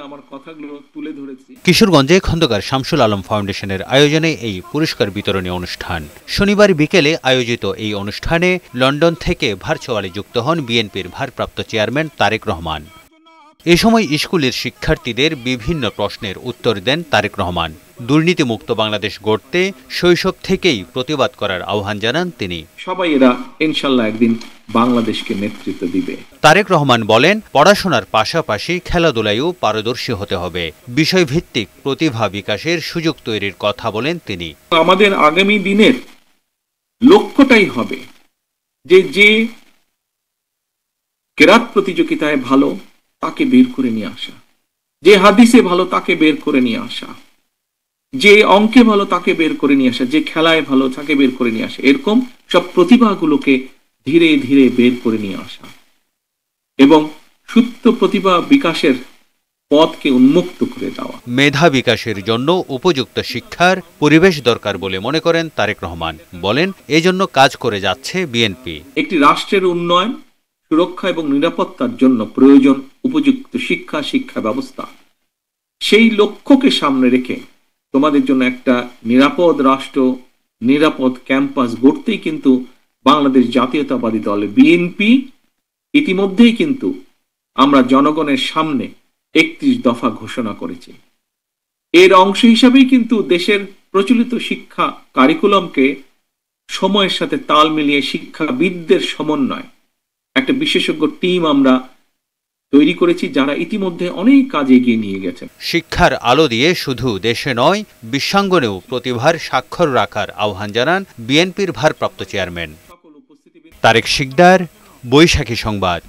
আমার কথাগুলো তুলে ধরেছি। কিশোরগঞ্জে খন্দকার শামসুল আলম ফাউন্ডেশনের আয়োজনে এই পুরস্কার বিতরণী অনুষ্ঠান। শনিবার বিকেলে আয়োজিত এই অনুষ্ঠানে লন্ডন থেকে ভার্চুয়ালি যুক্ত হন বিএনপির ভারপ্রাপ্ত চেয়ারম্যান তারেক রহমান। এ সময় স্কুলের শিক্ষার্থীদের বিভিন্ন প্রশ্নের উত্তর দেন তারেক রহমান। দুর্নীতিমুক্ত বাংলাদেশ গড়তে শৈশব থেকেই প্রতিবাদ করার আহ্বান জানান তিনি। সবাই এরা ইনশাল্লাহ একদিন বাংলাদেশকে নেতৃত্ব দিবে। তারেক রহমান বলেন, পড়াশোনার পাশাপাশি খেলাধুলায়ও পারদর্শী হতে হবে। বিষয়ভিত্তিক প্রতিভা বিকাশের সুযোগ তৈরির কথা বলেন তিনি। আমাদের আগামী দিনের লক্ষ্যটাই হবে যে কেরাত প্রতিযোগিতায় ভালো তাকে বের করে নিয়ে আসা, যে হাদিসে ভালো তাকে বের করে নিয়ে আসা, যে অঙ্কে ভালো তাকে বের করে নিয়ে আসা, যে খেলায় ভালো তাকে বের করে নিয়ে আসা। এরকম সব প্রতিভাগুলোকে ধীরে ধীরে বের করে নিয়ে আসা এবং সুপ্ত প্রতিভা বিকাশের পথকে উন্মুক্ত করে দেওয়া। মেধা বিকাশের জন্য উপযুক্ত শিক্ষার পরিবেশ দরকার বলে মনে করেন তারেক রহমান। বলেন, এজন্য কাজ করে যাচ্ছে বিএনপি। একটি রাষ্ট্রের উন্নয়ন, সুরক্ষা এবং নিরাপত্তার জন্য প্রয়োজন উপযুক্ত শিক্ষা ব্যবস্থা। সেই লক্ষ্যকে সামনে রেখে তোমাদের জন্য একটা নিরাপদ রাষ্ট্র, নিরাপদ ক্যাম্পাস গড়তেই কিন্তু বাংলাদেশ জাতীয়তাবাদী দল বিএনপি ইতিমধ্যেই কিন্তু আমরা জনগণের সামনে 31 দফা ঘোষণা করেছি। এর অংশ হিসাবেই কিন্তু দেশের প্রচলিত শিক্ষা কারিকুলামকে সময়ের সাথে তাল মিলিয়ে শিক্ষাবিদদের সমন্বয় একটা বিশেষজ্ঞ টিম আমরা তৈরি করেছি, যারা ইতিমধ্যে অনেক কাজ এগিয়ে নিয়ে গেছেন। শিক্ষার আলো দিয়ে শুধু দেশে নয়, বিশ্বাঙ্গনেও প্রতিভার স্বাক্ষর রাখার আহ্বান জানান বিএনপির ভারপ্রাপ্ত চেয়ারম্যান। তারেক শিকদার, বৈশাখী সংবাদ।